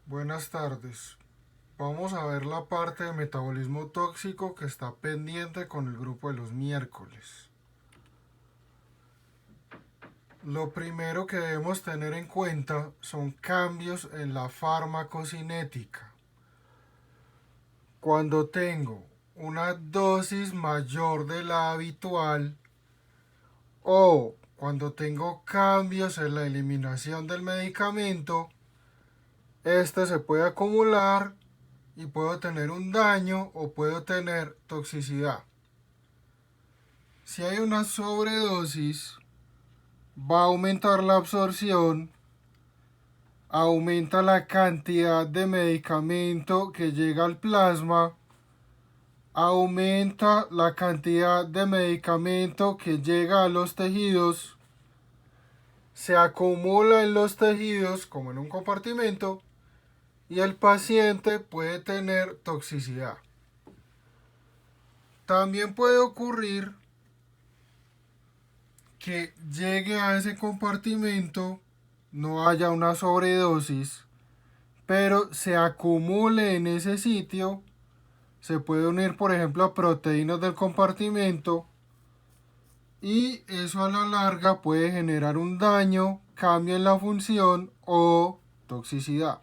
Buenas tardes. Vamos a ver la parte de metabolismo tóxico que está pendiente con el grupo de los miércoles. Lo primero que debemos tener en cuenta son cambios en la farmacocinética. Cuando tengo una dosis mayor de la habitual o cuando tengo cambios en la eliminación del medicamento, este se puede acumular y puedo tener un daño o puedo tener toxicidad. Si hay una sobredosis, va a aumentar la absorción, aumenta la cantidad de medicamento que llega al plasma, aumenta la cantidad de medicamento que llega a los tejidos, se acumula en los tejidos como en un compartimento y el paciente puede tener toxicidad. También puede ocurrir que llegue a ese compartimento, no haya una sobredosis, pero se acumule en ese sitio, se puede unir por ejemplo a proteínas del compartimento y eso a la larga puede generar un daño, cambio en la función o toxicidad.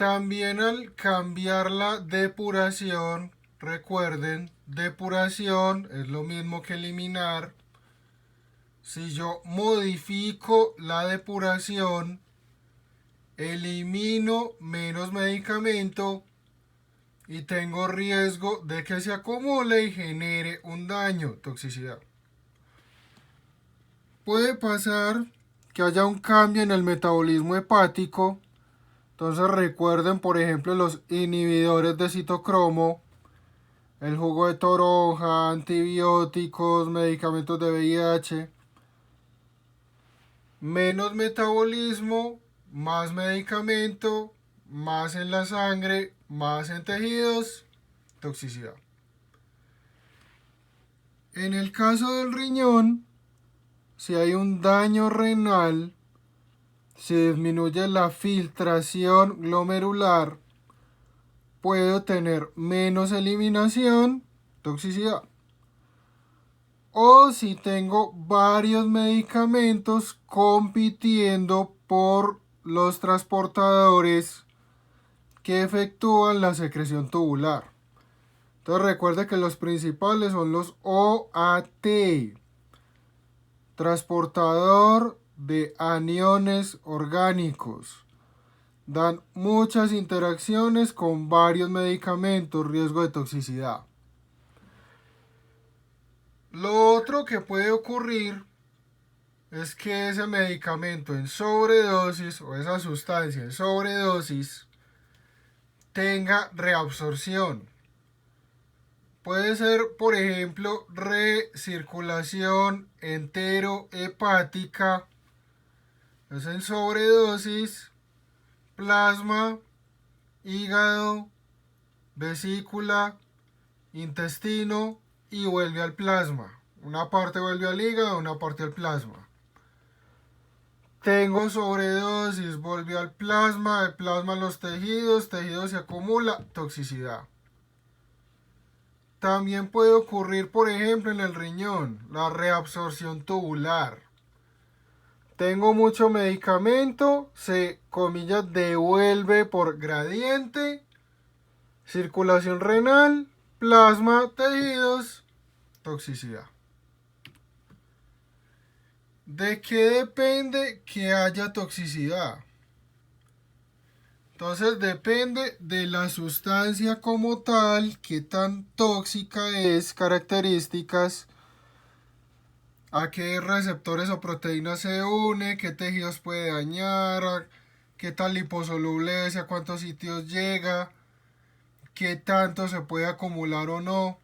También al cambiar la depuración, recuerden, depuración es lo mismo que eliminar. Si yo modifico la depuración, elimino menos medicamento y tengo riesgo de que se acumule y genere un daño, toxicidad. Puede pasar que haya un cambio en el metabolismo hepático. Entonces recuerden, por ejemplo, los inhibidores de citocromo, el jugo de toronja, antibióticos, medicamentos de VIH. Menos metabolismo, más medicamento, más en la sangre, más en tejidos, toxicidad. En el caso del riñón, si hay un daño renal, se disminuye la filtración glomerular, puedo tener menos eliminación, toxicidad. O si tengo varios medicamentos compitiendo por los transportadores que efectúan la secreción tubular. Entonces recuerde que los principales son los OAT, transportador de aniones orgánicos. Dan muchas interacciones con varios medicamentos, riesgo de toxicidad. Lo otro que puede ocurrir es que ese medicamento en sobredosis o esa sustancia en sobredosis tenga reabsorción. Puede ser, por ejemplo, recirculación enterohepática, es en sobredosis, plasma, hígado, vesícula, intestino y vuelve al plasma. Una parte vuelve al hígado, una parte al plasma. Tengo sobredosis, volvió al plasma, el plasma a los tejidos, tejidos se acumula, toxicidad. También puede ocurrir, por ejemplo, en el riñón, la reabsorción tubular. Tengo mucho medicamento, se, comillas, devuelve por gradiente, circulación renal, plasma, tejidos, toxicidad. ¿De qué depende que haya toxicidad? Entonces depende de la sustancia como tal, qué tan tóxica es, características, a qué receptores o proteínas se une, qué tejidos puede dañar, qué tan liposoluble es, a cuántos sitios llega, qué tanto se puede acumular o no.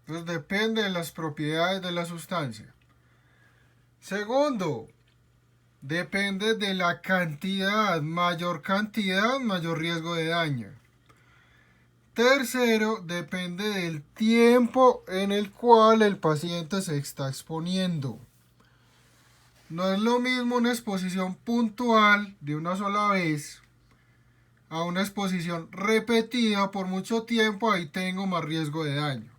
Entonces depende de las propiedades de la sustancia. Segundo, depende de la cantidad, mayor riesgo de daño. Tercero, depende del tiempo en el cual el paciente se está exponiendo. No es lo mismo una exposición puntual de una sola vez a una exposición repetida por mucho tiempo. Ahí tengo más riesgo de daño.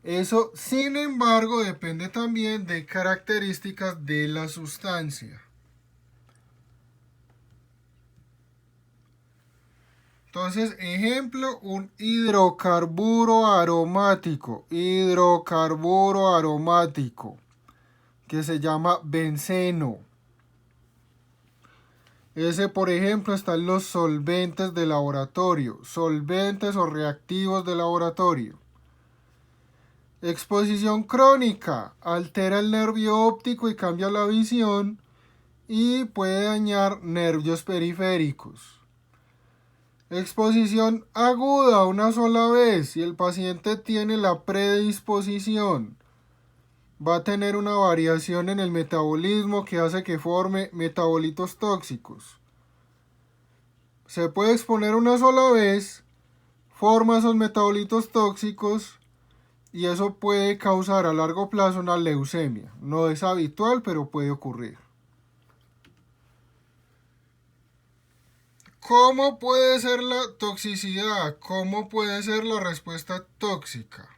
Eso, sin embargo, depende también de características de la sustancia. Entonces, ejemplo, un hidrocarburo aromático, que se llama benceno. Ese, por ejemplo, están los solventes de laboratorio, solventes o reactivos de laboratorio. Exposición crónica, altera el nervio óptico y cambia la visión y puede dañar nervios periféricos. Exposición aguda una sola vez, si el paciente tiene la predisposición, va a tener una variación en el metabolismo que hace que forme metabolitos tóxicos. Se puede exponer una sola vez, forma esos metabolitos tóxicos y eso puede causar a largo plazo una leucemia. No es habitual, pero puede ocurrir. ¿Cómo puede ser la toxicidad? ¿Cómo puede ser la respuesta tóxica?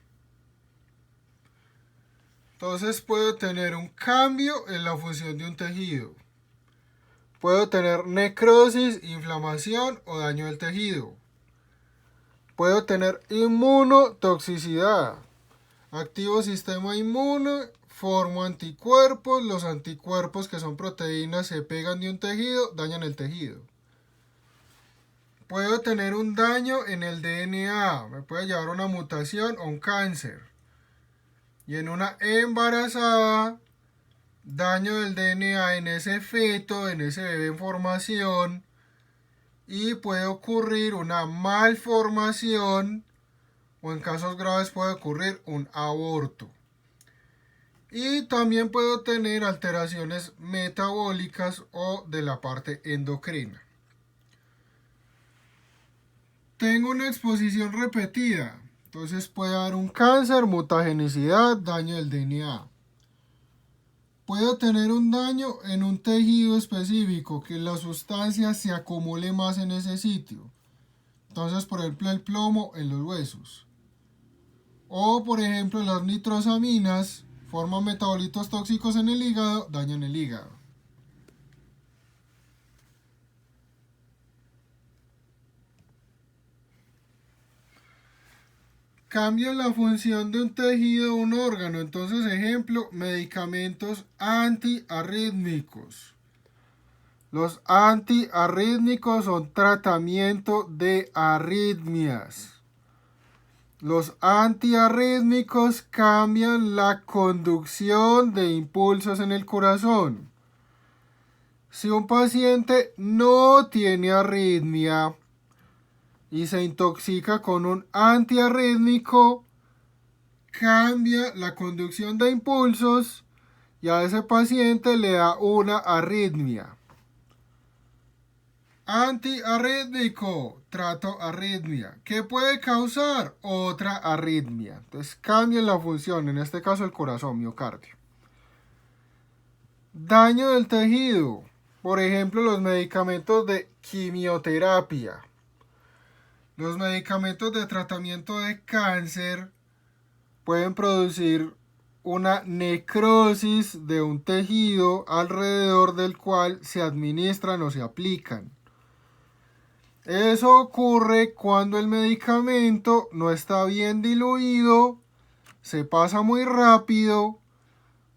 Entonces puedo tener un cambio en la función de un tejido. Puedo tener necrosis, inflamación o daño del tejido. Puedo tener inmunotoxicidad. Activo sistema inmune, formo anticuerpos. Los anticuerpos, que son proteínas, se pegan de un tejido, dañan el tejido. Puedo tener un daño en el DNA, me puede llevar a una mutación o un cáncer. Y en una embarazada, daño del DNA en ese feto, en ese bebé en formación, y puede ocurrir una malformación o en casos graves puede ocurrir un aborto. Y también puedo tener alteraciones metabólicas o de la parte endocrina. Tengo una exposición repetida, entonces puede haber un cáncer, mutagenicidad, daño del DNA. Puedo tener un daño en un tejido específico, que la sustancia se acumule más en ese sitio. Entonces, por ejemplo, el plomo en los huesos. O, por ejemplo, las nitrosaminas forman metabolitos tóxicos en el hígado, dañan el hígado. Cambia la función de un tejido o un órgano. Entonces, ejemplo, medicamentos antiarrítmicos. Los antiarrítmicos son tratamiento de arritmias. Los antiarrítmicos cambian la conducción de impulsos en el corazón. Si un paciente no tiene arritmia y se intoxica con un antiarrítmico, cambia la conducción de impulsos y a ese paciente le da una arritmia. Antiarrítmico, trato arritmia. ¿Qué puede causar? Otra arritmia. Entonces cambian la función, en este caso el corazón, miocardio. Daño del tejido. Por ejemplo, los medicamentos de quimioterapia. Los medicamentos de tratamiento de cáncer pueden producir una necrosis de un tejido alrededor del cual se administran o se aplican. Eso ocurre cuando el medicamento no está bien diluido, se pasa muy rápido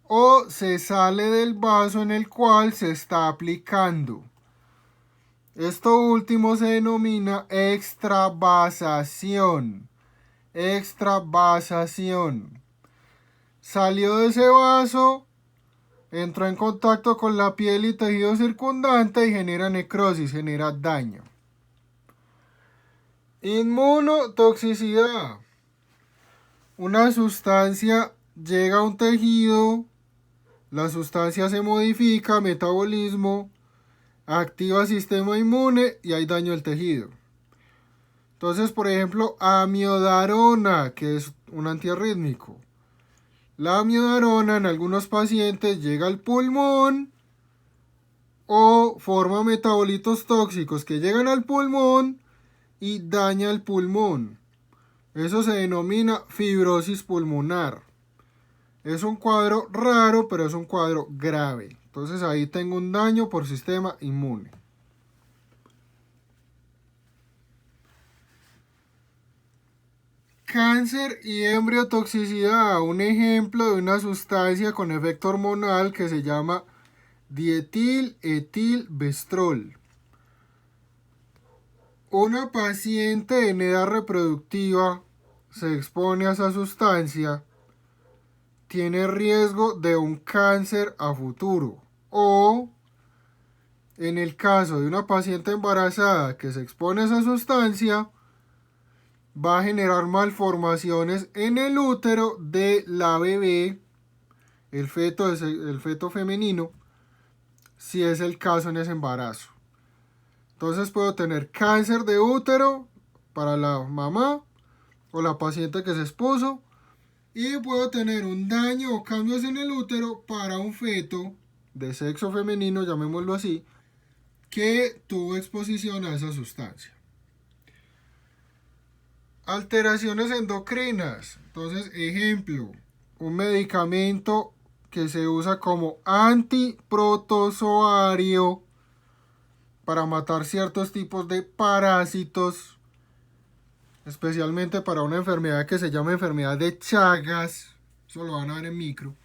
o se sale del vaso en el cual se está aplicando. Esto último se denomina extravasación. Extravasación. Salió de ese vaso, entró en contacto con la piel y tejido circundante y genera necrosis, genera daño. Inmunotoxicidad. Una sustancia llega a un tejido, la sustancia se modifica, metabolismo, activa sistema inmune y hay daño al tejido. Entonces, por ejemplo, amiodarona, que es un antiarrítmico. La amiodarona en algunos pacientes llega al pulmón o forma metabolitos tóxicos que llegan al pulmón y daña el pulmón. Eso se denomina fibrosis pulmonar. Es un cuadro raro, pero es un cuadro grave. Entonces ahí tengo un daño por sistema inmune. Cáncer y embriotoxicidad, un ejemplo de una sustancia con efecto hormonal que se llama dietil-etilvestrol. Una paciente en edad reproductiva se expone a esa sustancia, tiene riesgo de un cáncer a futuro. O en el caso de una paciente embarazada que se expone a esa sustancia, va a generar malformaciones en el útero de la bebé, el feto femenino, si es el caso en ese embarazo. Entonces puedo tener cáncer de útero para la mamá o la paciente que se expuso, y puedo tener un daño o cambios en el útero para un feto de sexo femenino, llamémoslo así, que tuvo exposición a esa sustancia. Alteraciones endocrinas. Entonces, ejemplo, un medicamento que se usa como antiprotozoario para matar ciertos tipos de parásitos, especialmente para una enfermedad que se llama enfermedad de Chagas. Eso lo van a ver en micro.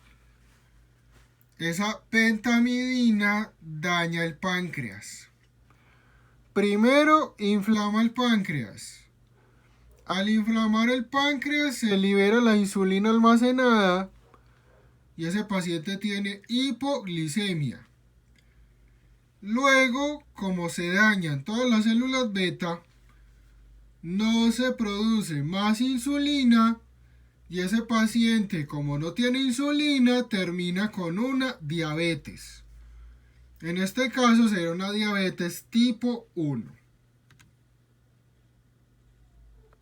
Esa pentamidina daña el páncreas. Primero, inflama el páncreas. Al inflamar el páncreas se libera la insulina almacenada y ese paciente tiene hipoglicemia. Luego, como se dañan todas las células beta, no se produce más insulina y ese paciente, como no tiene insulina, termina con una diabetes. En este caso será una diabetes tipo 1.